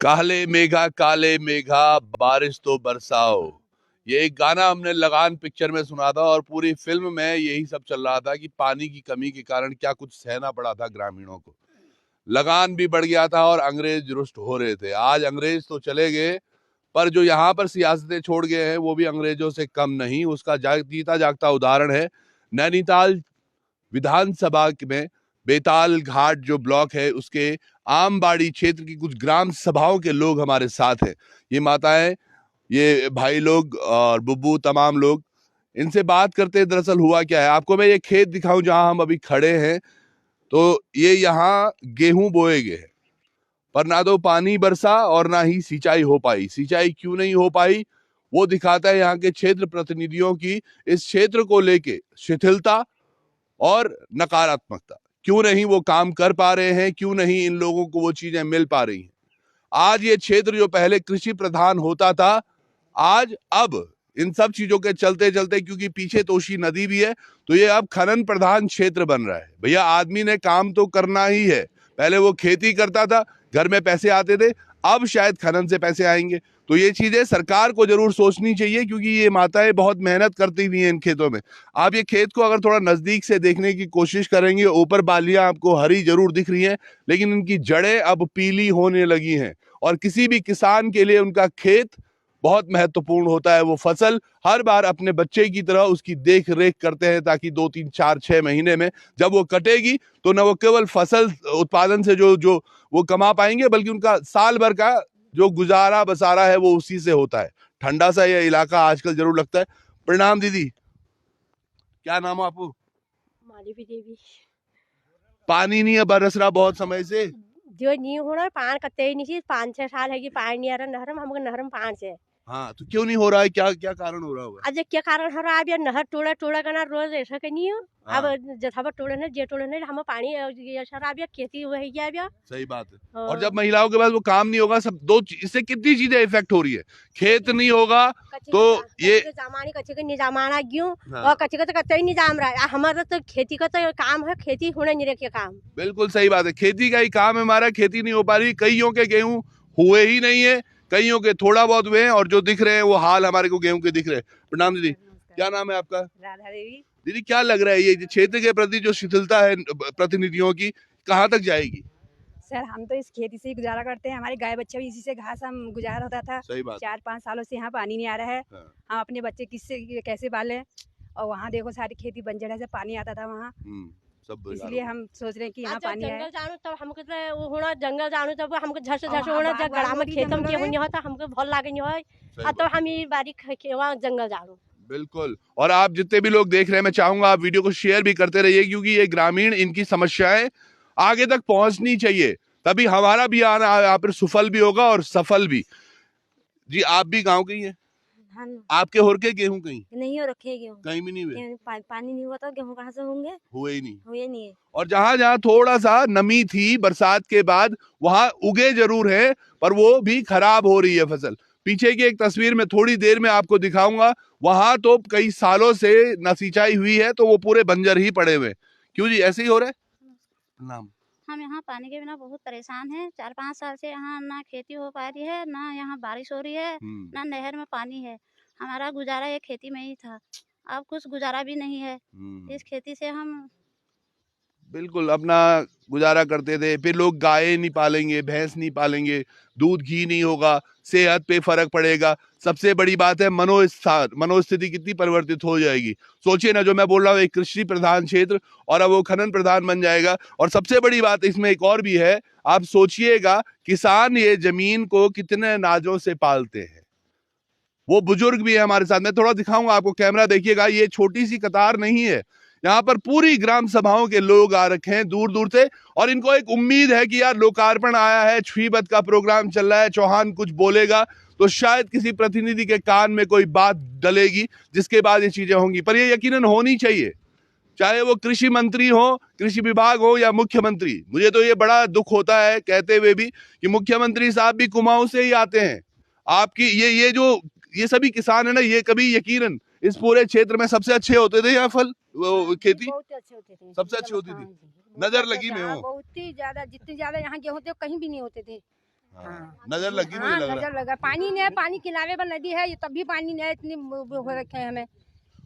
काले मेघा बारिश तो बरसाओ, ये एक गाना हमने लगान पिक्चर में सुना था और पूरी फिल्म में यही सब चल रहा था कि पानी की कमी के कारण क्या कुछ सहना पड़ा था ग्रामीणों को। लगान भी बढ़ गया था और अंग्रेज रुष्ट हो रहे थे। आज अंग्रेज तो चले गए, पर जो यहाँ पर सियासतें छोड़ गए हैं वो भी अंग्रेजों से कम नहीं। उसका जीता जागता उदाहरण है नैनीताल विधानसभा में बेताल घाट जो ब्लॉक है उसके आमबाड़ी क्षेत्र की कुछ ग्राम सभाओं के लोग हमारे साथ हैं। ये माताएं, ये भाई लोग और बुब्बू, तमाम लोग, इनसे बात करते हैं। दरअसल हुआ क्या है, आपको मैं ये खेत दिखाऊं जहां हम अभी खड़े हैं। तो ये यहाँ गेहूं बोए गए हैं, पर ना तो पानी बरसा और ना ही सिंचाई हो पाई। सिंचाई क्यों नहीं हो पाई वो दिखाता है यहाँ के क्षेत्र प्रतिनिधियों की इस क्षेत्र को लेके शिथिलता और नकारात्मकता। क्यों नहीं वो काम कर पा रहे हैं, क्यों नहीं इन लोगों को वो चीजें मिल पा रही हैं। आज ये क्षेत्र जो पहले कृषि प्रधान होता था, आज अब इन सब चीजों के चलते चलते, क्योंकि पीछे तोशी नदी भी है, तो ये अब खनन प्रधान क्षेत्र बन रहा है। भैया आदमी ने काम तो करना ही है। पहले वो खेती करता था, घर में पैसे आते थे, अब शायद खनन से पैसे आएंगे। तो ये चीजें सरकार को जरूर सोचनी चाहिए, क्योंकि ये माताएं बहुत मेहनत करती हुई हैं इन खेतों में। आप ये खेत को अगर थोड़ा नजदीक से देखने की कोशिश करेंगे, ऊपर बालियां आपको हरी जरूर दिख रही हैं, लेकिन इनकी जड़ें अब पीली होने लगी हैं। और किसी भी किसान के लिए उनका खेत बहुत महत्वपूर्ण होता है। वो फसल हर बार अपने बच्चे की तरह उसकी देख रेख करते हैं, ताकि 2 3 4 6 महीने में जब वो कटेगी तो न वो केवल फसल उत्पादन से जो वो कमा पाएंगे, बल्कि उनका साल भर का जो गुजारा बसारा है वो उसी से होता है। ठंडा सा ये इलाका आजकल जरूर लगता है। प्रणाम दीदी, क्या नाम है आपको? मालवी देवी। पानी नहीं है बरस रहा बहुत समय से? जो नहीं हो रहा है, पान कते नहीं, 5 6 साल है कि पानी नहीं आ रहा नहर में, हमको नहर में पान से। हाँ, तो क्यों नहीं हो रहा है? क्या क्या कारण हो रहा होगा? आज क्या कारण हो रहा है? अब ये नहर टोड़ा टोड़ा करना रोज ऐसा के नहीं हो। अब जथावा टोड़े ने जे टोड़े ने हम पानी ये सारा अब खेती हो है क्या? सही बात है। और जब महिलाओं के पास वो काम नहीं होगा, सब इससे कितनी चीजें इफेक्ट हो रही है। खेत नहीं होगा तो ये जमाने कच्चे के निजामाना क्यों और कच्चे का तो कच्चा ही निजाम रहा है। हमारा तो खेती का तो काम है, खेती होने नहीं रखे काम। बिल्कुल सही बात है, खेती का ही काम है हमारा। खेती नहीं हो पा रही, कईयों के गेहूं हुए ही नहीं है, कईयों के थोड़ा बहुत हुए हैं, और जो दिख रहे हैं वो हाल हमारे को गेहूं के दिख रहे हैं। प्रणाम दीदी, क्या नाम है आपका? राधा देवी। दीदी क्या लग रहा है ये क्षेत्र के प्रति जो शिथिलता है प्रतिनिधियों की, कहाँ तक जाएगी? सर हम तो इस खेती से ही गुजारा करते हैं, हमारे गाय बच्चे भी इसी से घास हम गुजारा होता था। सही बात। 4 5 सालों से यहाँ पानी नहीं आ रहा है। हम अपने बच्चे किससे कैसे पालें? और वहाँ देखो सारी खेती बंजर है, से पानी आता था वहाँ, इसलिए हम सोच रहे हैं कि यहाँ पानी है। जंगल जानो तब हमको वो होना, जंगल जानो तब हमको झस झस होना, जब गड़ा में खेतम के होनी होता हमको बहुत लागे नहीं होय। तो हम ये बारी वहाँ जंगल जानो। बिल्कुल। और आप जितने भी लोग देख रहे हैं, मैं चाहूंगा आप वीडियो को शेयर भी करते रहिए, क्योंकि ये ग्रामीण, इनकी समस्याएं आगे तक पहुंचनी चाहिए, तभी हमारा भी आना यहाँ पर सुफल भी होगा और सफल भी। जी आप भी गांव के ही हैं? हाँ। आपके हो रखे गेहूं? कहीं नहीं हो रखे गेहूं, कहीं भी नहीं हुए। पानी नहीं हुआ तो गेहूं कहाँ से होंगे? हुए ही नहीं। हुए नहीं है। और जहां जहां थोड़ा सा नमी थी बरसात के बाद, वहां उगे जरूर है, पर वो भी खराब हो रही है फसल। पीछे की एक तस्वीर में थोड़ी देर में आपको दिखाऊंगा, वहां तो कई सालों से न सिंचाई हुई है, तो वो पूरे बंजर ही पड़े हुए। क्यों जी ऐसे ही हो रहा है? नाम हम यहाँ पानी के बिना बहुत परेशान हैं। 4 5 साल से यहाँ ना खेती हो पा रही है, ना यहाँ बारिश हो रही है, ना नहर में पानी है। हमारा गुजारा ये खेती में ही था, अब कुछ गुजारा भी नहीं है। इस खेती से हम बिल्कुल अपना गुजारा करते थे। फिर लोग गाय नहीं पालेंगे, भैंस नहीं पालेंगे, दूध घी नहीं होगा, सेहत पे फर्क पड़ेगा। सबसे बड़ी बात है मनोस्थिति कितनी परिवर्तित हो जाएगी। सोचिए ना, जो मैं बोल रहा हूँ एक कृषि प्रधान क्षेत्र, और अब वो खनन प्रधान बन जाएगा। और सबसे बड़ी बात इसमें एक और भी है, आप सोचिएगा किसान ये जमीन को कितने नाजों से पालते हैं। वो बुजुर्ग भी है हमारे साथ, मैं थोड़ा दिखाऊंगा आपको, कैमरा देखिएगा। ये छोटी सी कतार नहीं है, यहाँ पर पूरी ग्राम सभाओं के लोग आ रखे हैं दूर दूर से, और इनको एक उम्मीद है कि यार लोकार्पण आया है, छुईबत का प्रोग्राम चल रहा है, चौहान कुछ बोलेगा तो शायद किसी प्रतिनिधि के कान में कोई बात डलेगी, जिसके बाद ये चीजें होंगी। पर ये यकीनन होनी चाहिए, चाहे वो कृषि मंत्री हो, कृषि विभाग हो, या मुख्यमंत्री। मुझे तो ये बड़ा दुख होता है कहते हुए भी कि मुख्यमंत्री साहब भी कुमाऊं से ही आते हैं। आपकी ये सभी किसान है ना, ये कभी यकीनन इस पूरे क्षेत्र में सबसे अच्छे होते थे। यहाँ फल वो खेती बहुत अच्छे होते थे, सबसे अच्छी होती थी, नजर लगी में हो। बहुत ही ज्यादा, जितने ज्यादा यहाँ गेहूं थे कहीं भी नहीं होते थे। हाँ। नजर लगी मुझे हाँ, लग रहा नजर लगा। पानी नहीं है, पानी किनारे पर नदी है, ये तब भी पानी नहीं है, इतनी वो हो रखे हैं हमें।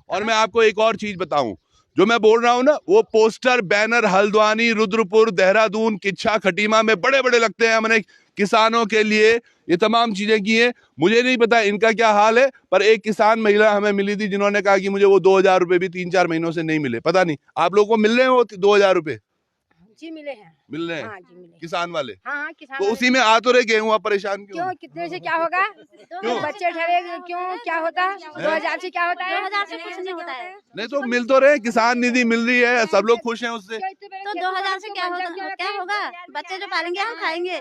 और मैं आपको एक और चीज बताऊं, जो मैं बोल रहा हूं ना, वो पोस्टर बैनर हल्द्वानी, रुद्रपुर, देहरादून, किच्छा, खटीमा में बड़े बड़े लगते हैं। हमने किसानों के लिए ये तमाम चीजें की हैं। मुझे नहीं पता इनका क्या हाल है, पर एक किसान महिला हमें मिली थी जिन्होंने कहा कि मुझे वो 2000 रुपए भी 3-4 महीनों से नहीं मिले। पता नहीं आप लोगों को मिल रहे हैं वो 2000 रुपए? जी मिले हैं। मिल रहे हैं? हाँ जी मिले। किसान वाले? हाँ किसान तो वाले। उसी में आ तो रहे गेहूं, आप परेशान क्यों? क्यों, कितने से क्या होगा? क्यों? बच्चे ठहरे क्यों, क्या होता है? 2000 से क्या होता है? 2000 से कुछ नहीं होता है। नहीं तो मिल तो रहे, किसान निधि मिल रही है, सब लोग खुश हैं उससे। तो 2000 से क्या होगा? बच्चे जो पालेंगे हम खाएंगे,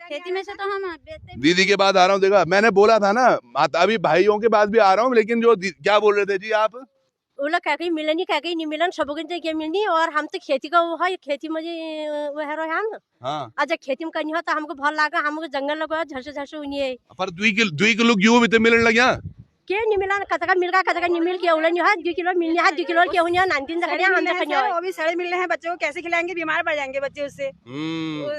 खेती में से तो हम बेचते। दीदी के बाद आ रहा हूँ, देखा मैंने बोला था ना, माता अभी भाइयों के पास भी आ रहा हूँ, लेकिन जो क्या बोल रहे थे जी आप? वो लोग कहीं मिलन कहीं नहीं मिलन, सब के मिलनी। और हम तो खेती का वो है, खेती में वो है रहे हम। हाँ, आज खेती में करनी हो तो हमको भल लागा, हमको जंगल लगा झरसे उन्हीं पर 2 किलो गेहूं भी तो मिलने लगे। के नहीं मिला, कतका मिल रहा, कतका नहीं मिल के उलन है 2 किलो मिलनी है, 2 किलो के हुनिया नानतीन दखड़िया हम दखड़िया। वो भी सड़े मिल रहे हैं, बच्चों को कैसे खिलाएंगे? बीमार पड़ जाएंगे बच्चे उससे।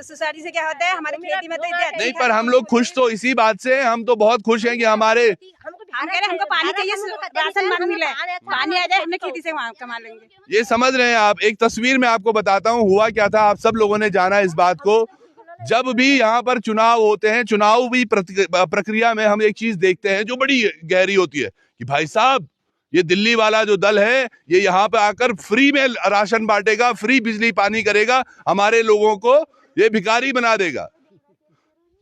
सोसाइटी से क्या होता है हमारे खेती में? तो नहीं, पर हम लोग खुश तो इसी बात से, हम तो बहुत खुश हैं कि हमारे, हम कह रहे हमको पानी चाहिए, राशन पानी मिले, पानी आ जाए, हमने खेती से कमा लेंगे। ये समझ रहे हैं आप। एक तस्वीर में आपको बताता हूँ हुआ क्या था, आप सब लोगों ने जाना इस बात को। जब भी यहाँ पर चुनाव होते हैं, चुनाव भी प्रक्रिया में हम एक चीज देखते हैं जो बड़ी गहरी होती है कि भाई साहब, ये दिल्ली वाला जो दल है, ये यहाँ पे आकर फ्री में राशन बांटेगा, फ्री बिजली पानी करेगा, हमारे लोगों को ये भिखारी बना देगा।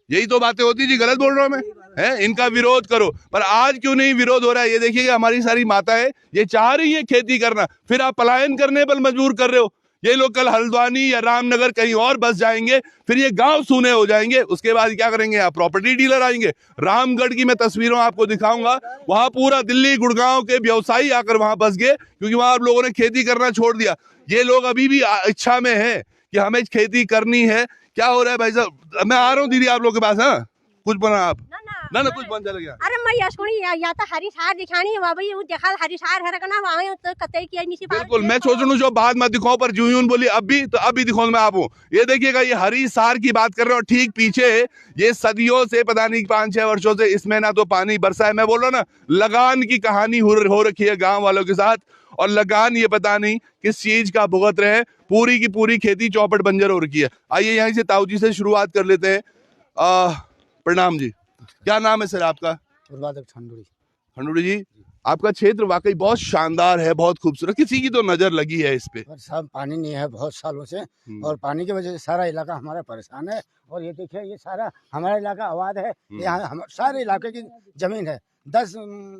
यही तो बातें होती जी, गलत बोल रहा हूं मैं? है, इनका विरोध करो। पर आज क्यों नहीं विरोध हो रहा है? ये देखिए हमारी सारी माताएं ये चाह रही है खेती करना, फिर आप पलायन करने पर मजबूर कर रहे हो। ये लोग कल हल्द्वानी या रामनगर कहीं और बस जाएंगे, फिर ये गांव सूने हो जाएंगे। उसके बाद क्या करेंगे? आप प्रॉपर्टी डीलर आएंगे। रामगढ़ की मैं तस्वीरों आपको दिखाऊंगा, वहां पूरा दिल्ली गुड़गांव के व्यवसायी आकर वहां बस गए, क्योंकि वहां आप लोगों ने खेती करना छोड़ दिया। ये लोग अभी भी इच्छा में है कि हमें खेती करनी है। क्या हो रहा है भाई साहब? मैं आ रहा हूँ दीदी आप लोग के पास। हाँ, कुछ बना आप ना कुछ बन चल गया। अरे मैं यशकुनी या तो हरी सार दिखानी वहां भाई, वो देखा हरी सार है ना वहां तो कतई किया नहीं सी। बिल्कुल, मैं सोच रहा हूँ जो बात मैं दिखाऊं, पर जून बोली अभी तो अभी दिखाऊं मैं आपको। ये देखिएगा, ये हरी सार की बात कर रहे हो, ठीक पीछे ये सदियों से, पता नहीं 5-6 वर्षों से इसमें ना तो पानी बरसा है। मैं बोल रहा हूँ ना, लगान की कहानी हो रखी है गाँव वालों के साथ। और लगान ये पता नहीं किस चीज का भुगत रहे हैं, पूरी की पूरी खेती चौपट बंजर हो रखी है। आइए यहाँ से ताऊ जी से शुरुआत कर लेते हैं। प्रणाम जी, क्या नाम है सर आपका? खंडूड़ी जी, आपका क्षेत्र वाकई बहुत शानदार है, बहुत खूबसूरत, किसी की तो नजर लगी है इस पे। पर साहब पानी नहीं है बहुत सालों से, और पानी की वजह से सारा इलाका हमारा परेशान है। और ये देखिए, ये सारा हमारा इलाका आबाद है, यहाँ सारे इलाके की जमीन है, 10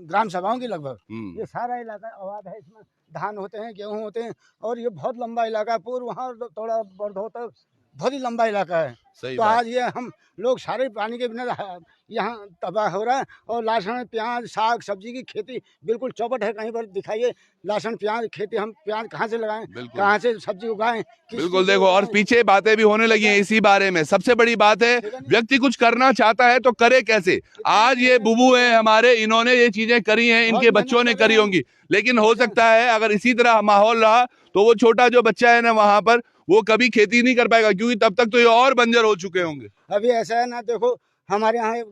ग्राम सभाओं की लगभग। ये सारा इलाका आबाद है, इसमें धान होते हैं, गेहूं होते हैं, और ये बहुत लंबा इलाका है। पूर्व वहाँ थोड़ा बर्दो तक बहुत ही लंबा इलाका है। तो आज ये हम लोग सारे पानी के बिना यहाँ तबाह हो रहा है। और लहसुन, प्याज, साग सब्जी की खेती बिल्कुल चौपट है। कहीं पर दिखाइए लहसुन प्याज खेती, हम प्याज कहाँ से लगाएं, कहाँ से सब्जी उगाएं? बिल्कुल देखो, और पीछे बातें भी होने लगी हैं इसी बारे में। सबसे बड़ी बात है, व्यक्ति कुछ करना चाहता है तो करे कैसे। आज ये बुबू है हमारे, इन्होंने ये चीजें करी हैं, इनके बच्चों ने करी होंगी, लेकिन हो सकता है अगर इसी तरह माहौल रहा तो वो छोटा जो बच्चा है ना वहां पर, वो कभी खेती नहीं कर पाएगा, क्योंकि तब तक तो ये और बंजर हो चुके होंगे। अभी ऐसा है ना, देखो हमारे यहाँ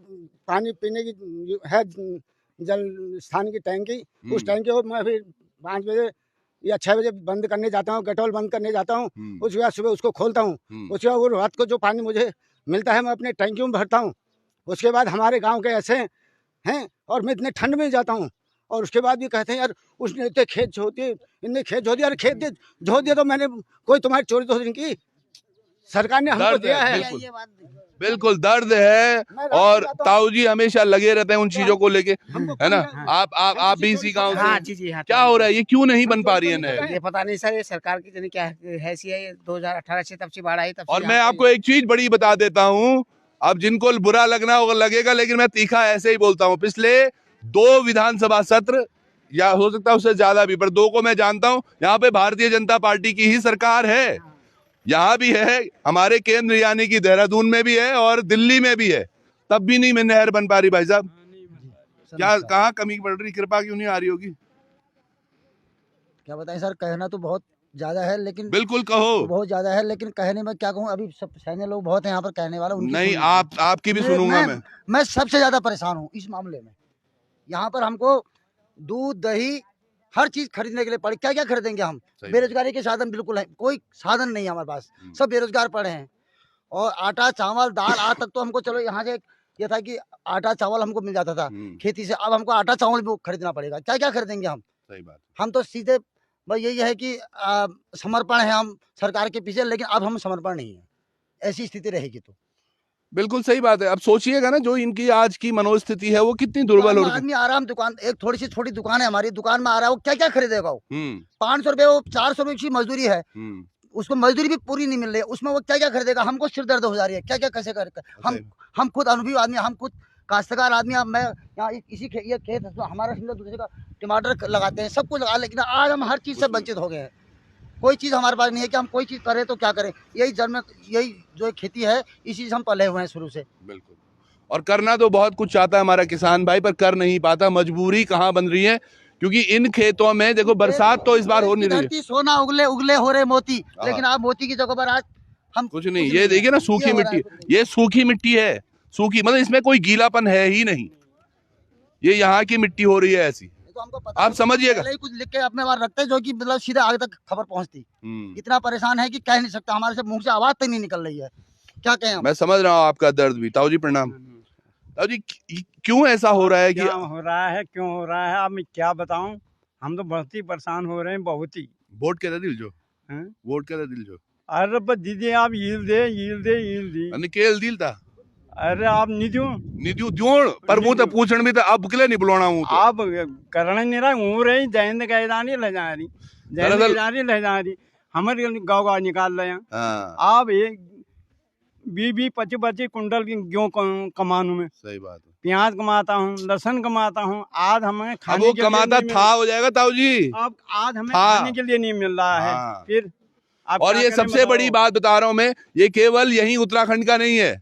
पानी पीने की है जल स्थान की टैंकी, उस टैंकी को मैं अभी 5 बजे या 6 बजे बंद करने जाता हूँ, गटोल बंद करने जाता हूँ। उसके बाद सुबह उसको खोलता हूँ, उसके बाद वो रात को जो पानी मुझे मिलता है मैं अपने टैंकियों में भरता हूँ। उसके बाद हमारे गाँव के ऐसे हैं, और मैं इतने ठंड में जाता हूँ, और उसके बाद भी कहते हैं यार उसने इतने खेत झो दिए, इतने खेत झो दिया। अरे खेत झो दिया तो मैंने कोई तुम्हारी चोरी तो नहीं की, सरकार ने हमको दिया है। बिल्कुल दर्द है, और ताऊ जी हमेशा लगे रहते हैं उन चीजों को लेके, है ना? आप भी इसी गांव हाँ, से? जी हाँ। क्या हो रहा है, ये क्यों नहीं बन पा रही है नहर? ये पता नहीं सर, ये सरकार की जाने क्या हैसियत है। 2018 से तब से बाढ़ आई, तब से। और मैं आपको एक चीज बड़ी बता देता हूँ, अब जिनको बुरा लगना होगा लगेगा, लेकिन मैं तीखा ऐसे ही बोलता हूँ। पिछले 2 विधानसभा सत्र, या हो सकता है उससे ज्यादा भी, पर 2 को मैं जानता हूँ, यहाँ पे भारतीय जनता पार्टी की ही सरकार है। यहाँ भी है, हमारे केंद्र यानी कि देहरादून में भी है और दिल्ली में भी है, तब भी नहीं नहर बन पा रही। भाई साहब क्या, कहाँ कमी पड़ रही? कृपा क्यों नहीं आ रही होगी? क्या बताएं सर, कहना तो बहुत ज्यादा है, लेकिन बिल्कुल कहो। बहुत ज्यादा है, लेकिन कहने में क्या कहूँ, अभी सब सैन्य लोग बहुत हैं यहाँ पर कहने वाला, उनकी नहीं, सुनिए। आपकी भी सुनूंगा मैं सबसे ज्यादा परेशान हूँ इस मामले में। यहाँ पर हमको दूध दही हर चीज खरीदने के लिए पड़े, क्या क्या खरीदेंगे हम? बेरोजगारी के साधन बिल्कुल है, कोई साधन नहीं है हमारे पास, सब बेरोजगार पड़े हैं। और आटा चावल दाल आज तक तो हमको चलो यहाँ से ये था कि आटा चावल हमको मिल जाता था खेती से, अब हमको आटा चावल भी खरीदना पड़ेगा, क्या क्या खरीदेंगे हम? सही बात। हम तो सीधे बस यही है कि समर्पण है हम सरकार के पीछे, लेकिन अब हम समर्पण नहीं है, ऐसी स्थिति रहेगी तो। बिल्कुल सही बात है। अब सोचिएगा ना, जो इनकी आज की मनोस्थिति है वो कितनी दुर्बल हो रही है। आदमी आराम दुकान, एक थोड़ी सी छोटी दुकान है हमारी, दुकान में आ रहा है, वो क्या क्या खरीदेगा? वो 500 रुपए, वो 400 रुपए की मजदूरी है, उसको मजदूरी भी पूरी नहीं मिल रही है, उसमें वो क्या क्या खरीदेगा? हमको सिर दर्द हो जा रही है, क्या क्या कैसे कर हम खुद अनुभवी आदमी, हम खुद काश्तकार आदमी। मैं यहाँ इसी ये खेत हमारा दूसरे का टमाटर लगाते हैं, सब कुछ लगा, लेकिन आज हम हर चीज से वंचित हो गए हैं। कोई चीज हमारे पास नहीं है कि हम कोई चीज करें तो क्या करें। यही जन्म, यही जो खेती है, इसी से हम पले हुए हैं शुरू से। बिल्कुल। और करना तो बहुत कुछ चाहता है हमारा किसान भाई, पर कर नहीं पाता। मजबूरी कहाँ बन रही है, क्योंकि इन खेतों में देखो बरसात तो इस बार हो नहीं रही है। सोना उगले उगले हो रहे मोती, लेकिन आप मोती की जगह पर आज हम कुछ नहीं। ये देखिए ना, सूखी मिट्टी, ये सूखी मिट्टी है, सूखी मतलब इसमें कोई गीलापन है ही नहीं, ये यहाँ की मिट्टी हो रही है ऐसी। तो हमको पता, आप समझिएगा, कुछ लिख के अपने बार रखते जो कि मतलब सीधे आगे तक खबर पहुंचती। इतना परेशान है कि कह नहीं सकता, हमारे से मुंह से आवाज तक नहीं निकल रही है, क्या कहें हम? मैं समझ रहा हूँ आपका दर्द भी। ताऊ जी प्रणाम। ताऊ जी, क्यों ऐसा हो रहा है? क्या हो रहा है, क्यों हो रहा है, अब मैं क्या बताऊं, हम तो बहुत ही परेशान हो रहे हैं, बहुत ही। वोट के दिल जो वोट के दिल जो अरे बस दीदी आप यील दे निकेल दिल था। अरे आप निधु द्योण पर मुंह तो पूछण भी था, अब किले नहीं बुलाना हूं तो आप करना नहीं रहा हूं रही जयंत गैदानी ले जा रही, जयंत गैदानी ले जा रही, हमारे गाँव निकाल रहे हैं। आप एक 20-25 कुंटल की गेहूं कमानू में। सही बात है। प्याज कमाता हूँ, लहसुन कमाता हूँ, आज हमें खाने वो कमाता था हो जाएगा ताऊ जी, अब आज हमें खाने के लिए नहीं मिल रहा है। फिर और ये सबसे बड़ी बात बता रहा हूं मैं, ये केवल यही उत्तराखंड का नहीं है,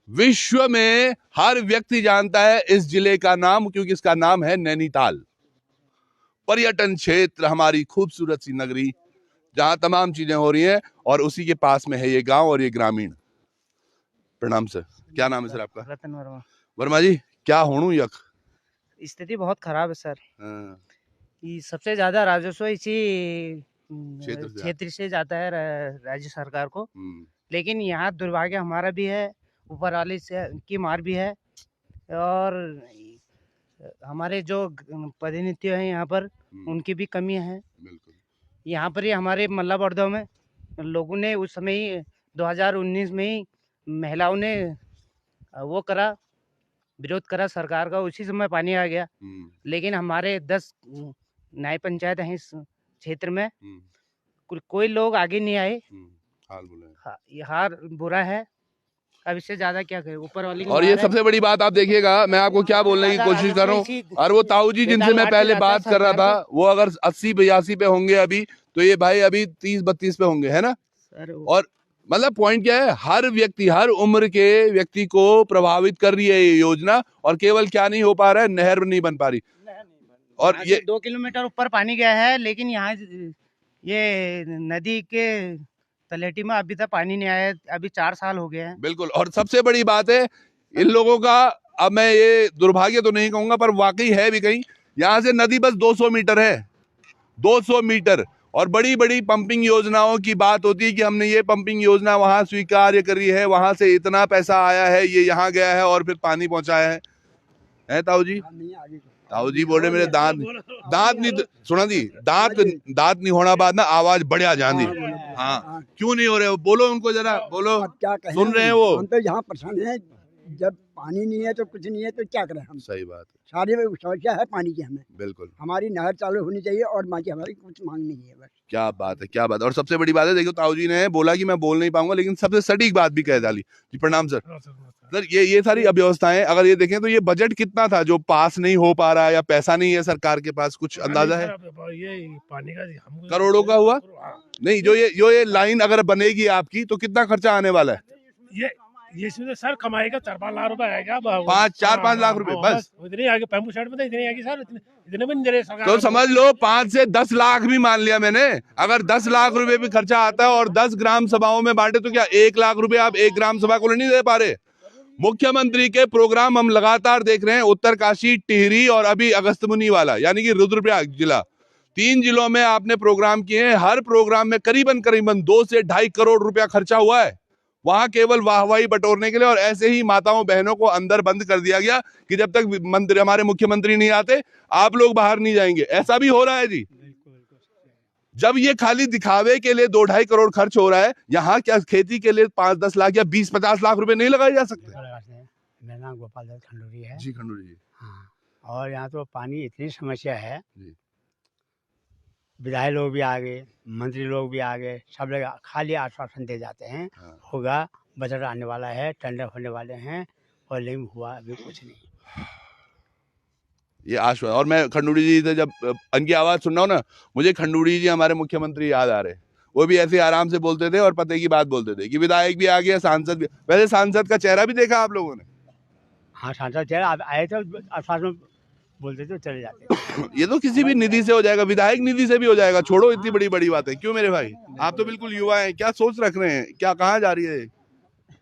विश्व में हर व्यक्ति जानता है इस जिले का नाम, क्योंकि इसका नाम है नैनीताल। पर्यटन क्षेत्र, हमारी खूबसूरत सी नगरी, जहां तमाम चीजें हो रही हैं, और उसी के पास में है ये गांव और ये ग्रामीण। प्रणाम सर, क्या नाम है सर आपका? रतन वर्मा। वर्मा जी, क्या होणु यक? स्थिति बहुत खराब है सर। ये सबसे ज्यादा राजस्व इसी क्षेत्र से जाता है राज्य सरकार को, लेकिन यहाँ दुर्भाग्य हमारा भी है, ऊपर वाले से की मार भी है, और हमारे जो प्रतिनिधि हैं यहाँ पर उनकी भी कमी है। यहाँ पर ही हमारे मल्ला बर्दो में लोगों ने उस समय ही 2019 में ही महिलाओं ने वो करा, विरोध करा सरकार का, उसी समय पानी आ गया। लेकिन हमारे 10 न्याय पंचायत हैं इस क्षेत्र में, कोई लोग आगे नहीं आए। हार बुरा है, अब इससे ज्यादा क्या करें, ऊपर वाली। और ये सबसे बड़ी बात आप देखिएगा, मैं आपको क्या बोलने की कोशिश कर रहा हूँ, और वो ताऊ जी जिनसे मैं पहले बात कर रहा था, वो अगर 80-82 पे होंगे अभी, तो ये भाई अभी 30-32 पे होंगे, है ना? और मतलब पॉइंट क्या है, हर व्यक्ति, हर उम्र के व्यक्ति को प्रभावित कर रही है ये योजना, और केवल क्या नहीं हो पा रहा है, नहर नहीं बन पा रही। और ये 2 किलोमीटर ऊपर पानी गया है, लेकिन यहाँ ये नदी के तलेटी में अभी तक पानी नहीं आया, अभी 4 साल हो गए हैं। बिल्कुल। और सबसे बड़ी बात है इन लोगों का, अब मैं ये दुर्भाग्य तो नहीं कहूंगा, पर वाकई है भी कहीं, यहाँ से नदी बस 200 मीटर है, 200 मीटर। और बड़ी बड़ी पंपिंग योजनाओं की बात होती है कि हमने ये पंपिंग योजना वहां स्वीकार करी है, वहां से इतना पैसा आया है, ये यहाँ गया है और फिर पानी पहुंचाया है ताऊ जी? ताऊ जी बोले मेरे दांत नहीं सुना दी, दांत नहीं होना बाद ना आवाज बढ़िया जान दी। हाँ, क्यों नहीं हो रहे हो, बोलो उनको जरा, बोलो। क्या कहें, सुन रहे हैं वो? हम तो यहाँ परेशान हैं, जब पानी नहीं है तो कुछ नहीं है, तो क्या करें हम? सही बात है, सारी समस्या है पानी की हमें। बिल्कुल। हमारी नहर चालू होनी चाहिए, और बाकी हमारी कुछ मांग नहीं है बस। क्या बात है, क्या बात है। और सबसे बड़ी बात है, देखो ताऊ जी ने बोला कि मैं बोल नहीं पाऊंगा, लेकिन सबसे सटीक बात भी कह डाली जी। प्रणाम सर। सर ये सारी अव्यवस्थाएं अगर ये देखें तो ये बजट कितना था जो पास नहीं हो पा रहा है, या पैसा नहीं है सरकार के पास, कुछ अंदाजा है? ये पानी का करोड़ों का हुआ नहीं, जो ये लाइन अगर बनेगी आपकी तो कितना खर्चा आने वाला है? इसमें तो सर कमाई का 4-5 लाख रुपए आएगा। 4-5 लाख रुपए बस। इतनी आगे पैम्पू शर्ट में तो इतनी आएगी सर, इतने में नहीं दे रहे सरकार। तो समझ लो 5 से 10 लाख भी मान लिया मैंने। अगर 10 लाख रुपए भी खर्चा आता है और 10 ग्राम सभाओं में बांटे तो क्या 1 लाख रुपए आप एक ग्राम सभा को नहीं दे पा रहे? मुख्यमंत्री के प्रोग्राम हम लगातार देख रहे हैं, उत्तरकाशी, टिहरी और अभी अगस्त्यमुनि वाला यानी कि रुद्रप्रयाग जिला, 3 जिलों में आपने प्रोग्राम किए हैं। हर प्रोग्राम में करीबन 2 से 2.5 करोड़ रुपया खर्चा हुआ है, वहां केवल वाहवाही बटोरने के लिए। और ऐसे ही माताओं बहनों को अंदर बंद कर दिया गया कि जब तक मंत्री हमारे मुख्यमंत्री नहीं आते आप लोग बाहर नहीं जाएंगे। ऐसा भी हो रहा है जी। जब ये खाली दिखावे के लिए 2-2.5 करोड़ खर्च हो रहा है, यहाँ क्या खेती के लिए 5-10 लाख या 20-50 लाख रुपए नहीं लगाए जा सकते? मेरा नाम गोपाल दास खंडूरी है जी। खंडूरी जी। हाँ, और यहाँ तो पानी इतनी समस्या है, जी। विधायक लोग भी आ गए, मंत्री लोग भी आ गए, सब लोग खाली आश्वासन दे जाते हैं। हाँ। होगा, बजट आने वाला है, टेंडर होने वाले हैं, और लेकिन हुआ अभी कुछ नहीं। ये आश्वासन। और मैं खंडूरी जी से जब उनकी आवाज सुन रहा हूँ ना, मुझे खंडूरी जी हमारे मुख्यमंत्री याद आ रहे। वो भी ऐसे आराम से बोलते थे और पते की बात बोलते थे कि विधायक भी आ गया, सांसद भी। वैसे सांसद का चेहरा भी देखा आप लोगों ने? हाँ, सांसद चेहरा आए थे, आश्वासन बोलते थे, चले जाते। ये तो किसी भी निधि से हो जाएगा, विधायक निधि से भी हो जाएगा। छोड़ो इतनी बड़ी बड़ी बात है। क्यों मेरे भाई, आप तो बिल्कुल युवा हैं, क्या सोच रख रहे हैं, क्या कहाँ जा रही है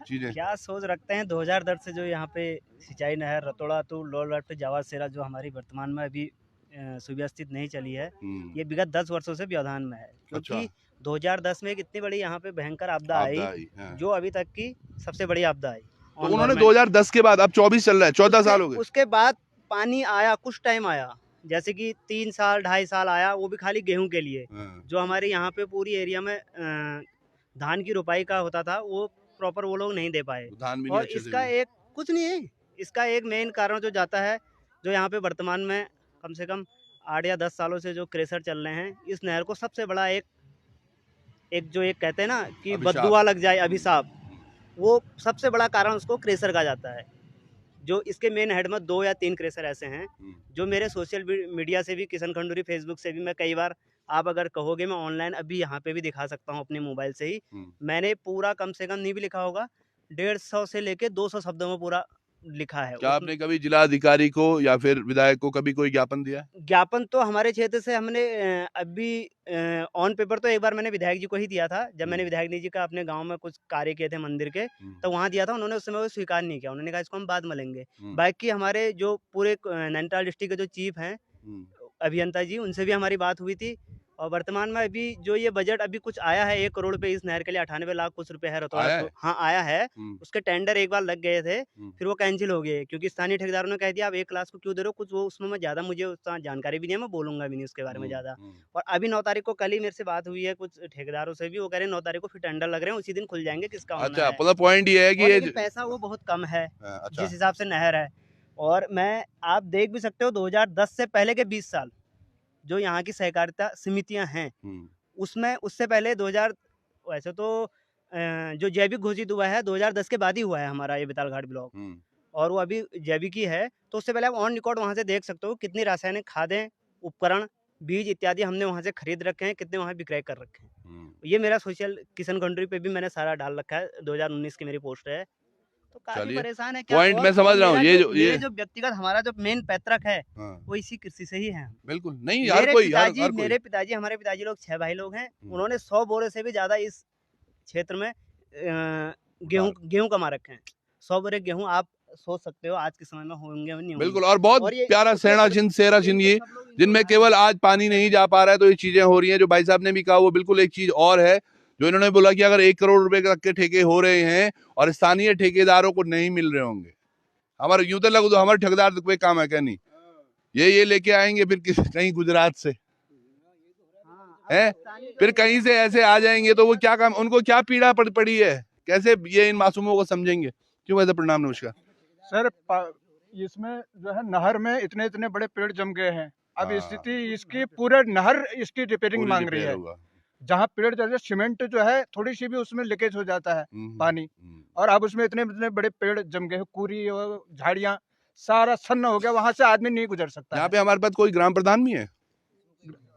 चीजें? क्या सोच रखते हैं 2010 से जो यहाँ पे सिंचाई नहर रतोड़ा टू लोलगढ़ पे जावा सेरा जो हमारी वर्तमान में अभी सुव्यवस्थित नहीं चली है, ये विगत 10 वर्षों से व्यवधान में है। क्योंकि 2010 में एक इतनी बड़ी यहाँ पे भयंकर आपदा आई, हाँ। जो अभी तक की सबसे बड़ी आपदा आई। तो उन्होंने 2010 के बाद, अब 24 चल रहा है, 14 साल हो गए। उसके बाद पानी आया, कुछ टाइम आया, जैसे कि 3 साल 2.5 साल आया, वो भी खाली गेहूं के लिए। जो हमारे यहाँ पे पूरी एरिया में धान की रोपाई का होता था, वो प्रॉपर वो लोग नहीं दे पाए। और इसका एक कुछ नहीं है, इसका एक मेन कारण जो जाता है, जो यहाँ पे वर्तमान में कम से कम 8 या 10 सालों से जो क्रेशर चल रहे हैं, इस नहर को सबसे बड़ा एक जो एक कहते हैं ना कि बद्दुआ लग जाए, अभिशाप, वो सबसे बड़ा कारण उसको क्रेशर कहा जाता है। जो इसके मेन हेड में 2 या 3 क्रेशर ऐसे हैं, जो मेरे सोशल मीडिया से भी, किशन खंडूरी फेसबुक से भी, मैं कई बार, आप अगर कहोगे मैं ऑनलाइन अभी यहाँ पे भी दिखा सकता हूँ अपने मोबाइल से ही। मैंने पूरा कम से कम नहीं भी लिखा होगा, 150 से लेके 200 शब्दों में पूरा लिखा है। क्या आपने कभी जिला अधिकारी को या फिर विधायक को कभी कोई ज्ञापन दिया? ज्ञापन तो हमारे क्षेत्र से हमने अभी ऑन पेपर तो एक बार मैंने विधायक जी को ही दिया था, जब मैंने विधायक जी का अपने गांव में कुछ कार्य किए थे मंदिर के, तो वहां दिया था। उन्होंने उस समय वो स्वीकार नहीं किया, उन्होंने कहा इसको हम बाद में लेंगे। बाकी हमारे जो पूरे नैनीताल डिस्ट्रिक्ट के जो चीफ हैं अभियंता जी, उनसे भी हमारी बात हुई थी। और वर्तमान में अभी जो ये बजट अभी कुछ आया है 1 करोड़ पे इस नहर के लिए, 98 लाख कुछ रुपए है रतौड़ा को। हाँ आया है, उसके टेंडर एक बार लग गए थे, फिर वो कैंसिल हो गए, क्योंकि स्थानीय ठेकेदारों ने कह दिया आप 1 लाख को क्यों दे रहे हो, कुछ वो उसमें मैं ज्यादा, मुझे उसका जानकारी भी नहीं है, मैं बोलूंगा भी नहीं उसके बारे में ज्यादा। और अभी 9 तारीख को कल ही मेरे से बात हुई है कुछ ठेकेदारों से भी, वो कह रहे हैं 9 तारीख को फिर टेंडर लग रहे हैं, उसी दिन खुल जाएंगे किसका होना है। अच्छा, मतलब पॉइंट ये है कि ये पैसा वो बहुत कम है जिस हिसाब से नहर है। और मैं, आप देख भी सकते हो 2010 से पहले के 20 साल जो यहाँ की सहकारिता समितियां हैं, उसमें उससे पहले 2000, वैसे तो जो जैविक घोषित हुआ है 2010 के बाद ही हुआ है हमारा ये बेतालघाट ब्लॉक, और वो अभी जैविक ही है। तो उससे पहले आप ऑन रिकॉर्ड वहाँ से देख सकते हो कितनी रासायनिक खादें, उपकरण, बीज इत्यादि हमने वहाँ से खरीद रखे हैं, कितने वहाँ विक्रय कर रखे हैं। ये मेरा सोशल किशन खंडूरी पे भी मैंने सारा डाल रखा है, 2019 की मेरी पोस्ट है। तो काफी परेशान है। पॉइंट मैं समझ रहा हूँ। ये जो व्यक्तिगत हमारा जो मेन पैतृक है वो इसी कृषि से ही है। बिल्कुल नहीं, हर कोई मेरे पिताजी, हमारे पिताजी लोग 6 भाई लोग हैं, उन्होंने 100 बोरे से भी ज्यादा इस क्षेत्र में गेहूं कमा रखे हैं। 100 बोरे गेहूं आप सोच सकते हो आज के समय में होंगे नहीं। बिल्कुल, और बहुत प्यारा सेरा छिंद ये, जिनमें केवल आज पानी नहीं जा पा रहा है, तो ये चीजें हो रही हैं। जो भाई साहब ने भी कहा वो बिल्कुल एक चीज और है, जो इन्होंने बोला कि अगर 1 करोड़ रुपए तक के ठेके हो रहे हैं और स्थानीय ठेकेदारों को नहीं मिल रहे होंगे, हमारे यूं तो लगो तो हमारे ठेकेदार तो कोई काम है क्या नहीं, ये लेके आएंगे फिर कहीं गुजरात से है, फिर कहीं से ऐसे आ जाएंगे, तो वो क्या काम, उनको क्या पीड़ा पड़ी है, कैसे ये इन मासूमों को समझेंगे। क्यों वैसे प्रणाम नमस्कार सर। इसमें जो है नहर में इतने इतने बड़े पेड़ जम गए हैं। अब स्थिति इसकी पूरे नहर इसकी रिपेयरिंग मांग रही है। जहाँ पेड़ जैसे सीमेंट जो है थोड़ी सी भी उसमें लीकेज हो जाता है पानी, और अब उसमें इतने इतने बड़े पेड़ जम गए हैं, कुरी और झाड़ियाँ सारा सन्न हो गया, वहां से आदमी नहीं गुजर सकता। यहाँ पे हमारे पास कोई ग्राम प्रधान भी है?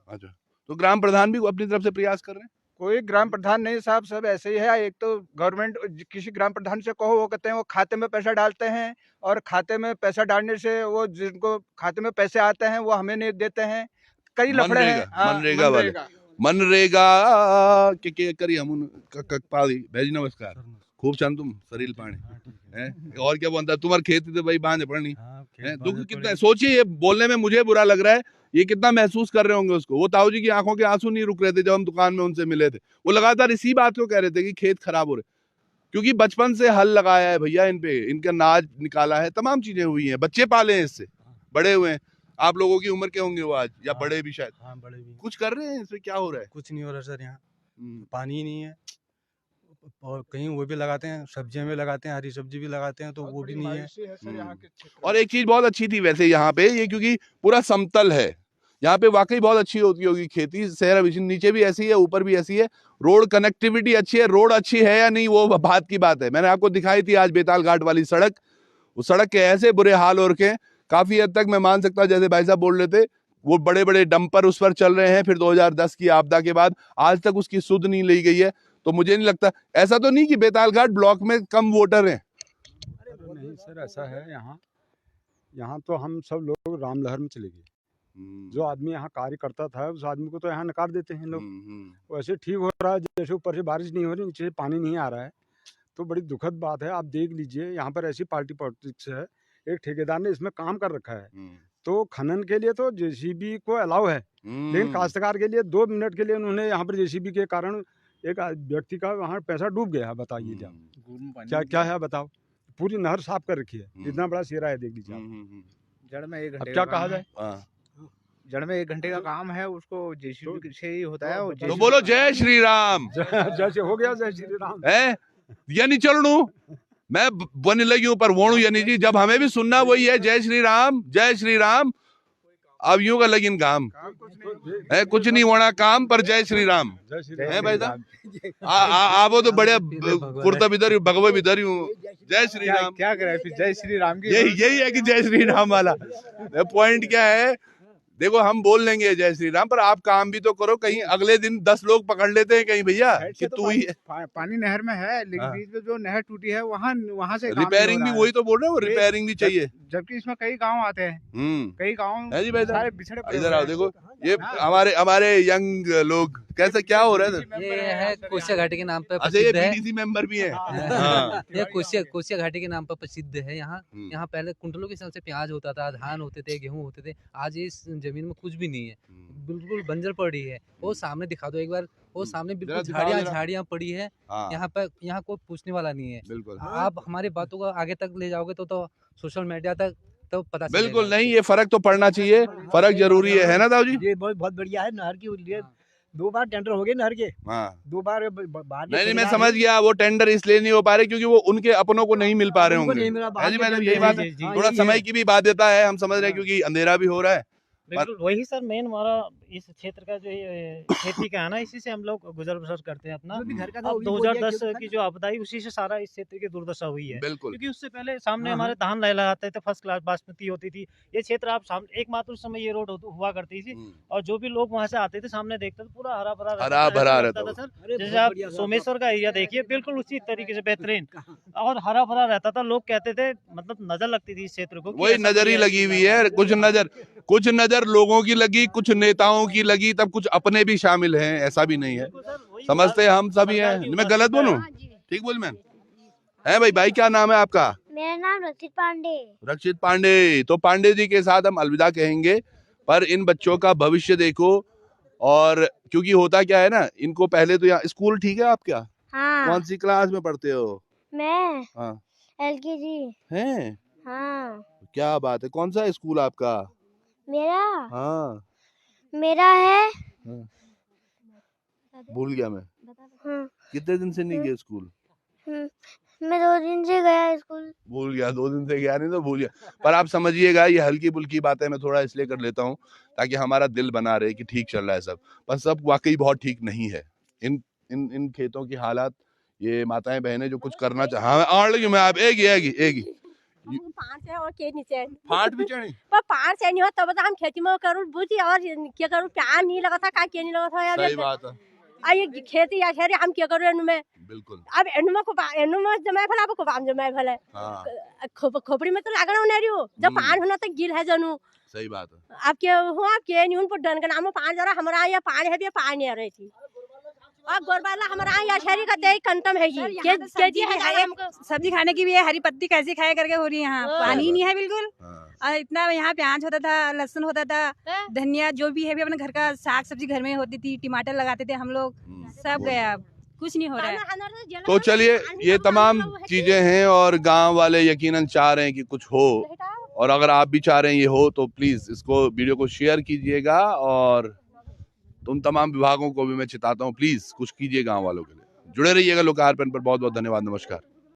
अच्छा, तो ग्राम प्रधान भी अपनी तरफ से प्रयास कर रहे हैं। कोई ग्राम प्रधान नहीं साहब, सब ऐसे ही है। एक तो गवर्नमेंट किसी ग्राम प्रधान से कहो, वो कहते हैं वो खाते में पैसा डालते हैं, और खाते में पैसा डालने से वो जिनको खाते में पैसे आते हैं वो हमें नहीं देते हैं। कई लफड़े हैं। मनरेगा वाले, मनरेगा के करी हम पाली भाई नमस्कार। खूब छान तुम सरील पानी है और क्या बोलता है तुम्हारे खेती तो भाई बांधे पड़नी है। दुख कितना है, सोचिए, ये बोलने में मुझे बुरा लग रहा है, ये कितना महसूस कर रहे होंगे उसको। वो ताऊ जी की आंखों के आंसू नहीं रुक रहे थे जब हम दुकान में उनसे मिले थे। वो लगातार इसी बात को कह रहे थे कि खेत खराब हो रहे, क्योंकि बचपन से हल लगाया है भैया इन पे, इनका नाज निकाला है, तमाम चीजें हुई हैं, बच्चे पाले हैं, इससे बड़े हुए हैं। आप लोगों की उम्र के होंगे वो आज, या बड़े भी शायद। हाँ, बड़े भी। कुछ कर रहे हैं इसमें, क्या हो रहा है? कुछ नहीं हो रहा सर, यहाँ पानी ही नहीं है। और कहीं वो भी लगाते हैं, सब्जियां भी लगाते हैं, हरी सब्जी भी लगाते हैं, तो वो भी नहीं है। और एक चीज बहुत अच्छी थी वैसे यहाँ पे, ये क्योंकि पूरा समतल है, यहाँ पे वाकई बहुत अच्छी होती होगी खेती। शहर नीचे भी ऐसी है, ऊपर भी ऐसी है, रोड कनेक्टिविटी अच्छी है। रोड अच्छी है या नहीं वो बात की बात है। मैंने आपको दिखाई थी आज बेताल घाट वाली सड़क, उस सड़क के ऐसे बुरे हाल हो रखे हैं। काफी हद तक मैं मान सकता हूँ, जैसे भाई साहब बोल रहे थे, वो बड़े बड़े डंपर उस पर चल रहे हैं, फिर 2010 की आपदा के बाद आज तक उसकी सुध नहीं ली गई है। तो मुझे नहीं लगता, ऐसा तो नहीं कि बेताल घाट ब्लॉक में कम वोटर हैं। नहीं सर, ऐसा है यहाँ तो हम सब लोग रामलहर में चले गए। जो आदमी यहाँ कार्य करता था उस आदमी को तो यहाँ नकार देते हैं लोग। वैसे ठीक हो रहा है, जैसे ऊपर से बारिश नहीं हो रही, नीचे से पानी नहीं आ रहा है, तो बड़ी दुखद बात है। आप देख लीजिए, यहाँ पर ऐसी पार्टी पॉलिटिक्स है। एक ठेकेदार ने इसमें काम कर रखा है, तो खनन के लिए तो जेसीबी को अलाउ है, लेकिन काश्तकार के लिए 2 मिनट के लिए उन्होंने यहाँ पर जेसीबी के कारण एक व्यक्ति का वहाँ पैसा डूब गया। बताइए क्या क्या है, बताओ। पूरी नहर साफ कर रखी है, इतना बड़ा सेरा है, देख लीजिए आप। जड़ में 1 घंटे अब क्या कहा जाए, जड़ में 1 घंटे का काम है, उसको जेसीबी से ही होता है। तो बोलो जय श्री राम। जैसे हो गया जय श्री राम है, यानी चलनू मैं बन लगी हूँ पर वोणु, यानी जी जब हमें भी सुनना वही है, जय श्री राम जय श्री राम। अब यूं का लगिन काम है, कुछ नहीं होना काम पर जय श्री राम है भाई साहब। आप तो बड़े कुर्ता भीतर भगवे भीतर हूँ, जय श्री राम क्या करे फिर जय श्री राम की। यही है कि जय श्री राम वाला पॉइंट क्या है। देखो हम बोल लेंगे जय श्री राम, पर आप काम भी तो करो। कहीं अगले दिन 10 लोग पकड़ लेते हैं कहीं भैया कि तू ही पानी नहर में है, लेकिन बीच में जो नहर टूटी है वहाँ से रिपेयरिंग भी, वही तो बोल रहे हैं, वो रिपेयरिंग भी चाहिए। जबकि इसमें कई गांव आते हैं, कई गांव है जी भाई सारे बिछड़े पड़े। इधर आओ, देखो ये हमारे यंग लोग कैसे क्या हो रहा है। ये है कोसिया घाटी के नाम पर अच्छा, ये प्रसिद्ध है। बीडीसी मेंबर भी है। ये कोसिया घाटी के नाम पर प्रसिद्ध है। यहाँ पहले कुंटलों के हिसाब से प्याज होता था, धान होते थे, गेहूं होते थे। आज इस जमीन में कुछ भी नहीं है, बिल्कुल बंजर पड़ी है। वो सामने दिखा दो एक बार, वो सामने बिल्कुल झाड़ियाँ पड़ी है। यहाँ कोई पूछने वाला नहीं है। बिल्कुल आप हमारी बातों को आगे तक ले जाओगे तो सोशल मीडिया तक तो पता बिल्कुल नहीं, ये फर्क तो पड़ना चाहिए, फर्क जरूरी है ना दाऊ जी। ये बहुत बढ़िया है। नहर के लिए 2 बार टेंडर हो गए नहर के। 2 बार नहीं मैं समझ गया, वो टेंडर इसलिए नहीं हो पा रहे क्योंकि वो उनके अपनों को नहीं मिल पा रहे होंगे। जी मैडम यही बात है, थोड़ा समय की भी बाध्यता है, हम समझ रहे हैं क्योंकि अंधेरा भी हो रहा है। बिल्कुल वही सर, मेन हमारा इस क्षेत्र का जो ये खेती का है ना, इसी से हम लोग गुजर बसर करते हैं अपना। अब 2010 की जो आपदा आई, उसी से सारा इस क्षेत्र की दुर्दशा हुई है। बिल्कुल, क्योंकि उससे पहले सामने हमारे धान लहलहाते थे, फर्स्ट क्लास बासमती होती थी। ये क्षेत्र आप सामने एकमात्र उस समय ये रोड हुआ करती थी, और जो भी लोग वहाँ से आते थे सामने देखते थे पूरा हरा भरा रहता था सर। जैसे आप सोमेश्वर का एरिया देखिए, बिल्कुल उसी तरीके से बेहतरीन और हरा भरा रहता था। लोग कहते थे, मतलब नजर लगती थी इस क्षेत्र को, वही नजर ही लगी हुई है। कुछ नजर लोगों की लगी, कुछ नेताओं की लगी, तब कुछ अपने भी शामिल हैं, ऐसा भी नहीं है। समझते हम सभी हैं। मैं गलत बोलूं? ठीक बोल मैं है भाई क्या नाम है आपका? मेरा नाम रक्षित पांडे। रक्षित पांडे। तो पांडे जी के साथ हम अलविदा कहेंगे, पर इन बच्चों का भविष्य देखो। और क्योंकि होता क्या है ना, इनको पहले तो यहाँ स्कूल ठीक है आपका? हाँ। कौन सी क्लास में पढ़ते हो? मैं हाँ। LKG हैं? हाँ। क्या बात है, कौन सा स्कूल आपका? मेरा हाँ मेरा है हाँ। भूल गया मैं। हाँ। कितने दिन से नहीं गए स्कूल? मैं 2 दिन से गया स्कूल। भूल गया, 2 दिन से गया नहीं तो भूल गया। पर आप समझिएगा, ये हल्की फुल्की बातें मैं थोड़ा इसलिए कर लेता हूँ ताकि हमारा दिल बना रहे कि ठीक चल रहा है सब, पर सब वाकई बहुत ठीक नहीं है। इन खेतों की हालात, ये माताएं बहनें जो कुछ करना चाह मैं आप एक पांच है और के नीचे फाट भी चढ़ी पर 5 नहीं हो तब तो हम खेती में करूँ बुझी और क्या करूँ, प्यार नहीं लगा था, का नहीं लगा था यार। सही बात है, ये खेती या खेरी हम क्या करो इनमें बिल्कुल अब इनमें जमाए भला अब कुबाम जमाए भला खोपड़ी में तो लागण होने रही हो जब पान होना तो गिल है जनू सही बात है अब क्या हुआ के न्यून पर डन का नाम पान जरा हमारा ये पान है भी पानी आ रही थी और गोरबाला हमारा यहाँ शहरी का दे कंटम है जी के जी है सब्जी खाने की भी है हरी पत्ती कैसी खाए करके हो रही है यहाँ पानी ही नहीं है बिल्कुल और इतना यहाँ प्याज होता था लहसुन होता था धनिया जो भी है भी अपने घर का साग सब्जी घर में होती थी टमाटर लगाते थे हम लोग सब गया कुछ नहीं हो रहा है। तो चलिए ये तमाम चीजें हैं और गांव वाले यकीनन चाह रहे हैं कि कुछ हो और अगर आप भी चाह रहे हैं ये हो तो प्लीज इसको वीडियो को शेयर कीजिएगा और उन तमाम विभागों को भी मैं चिताता हूँ प्लीज कुछ कीजिए गांव वालों के लिए। जुड़े रहिएगा लोकार्पण पर। बहुत बहुत धन्यवाद। नमस्कार।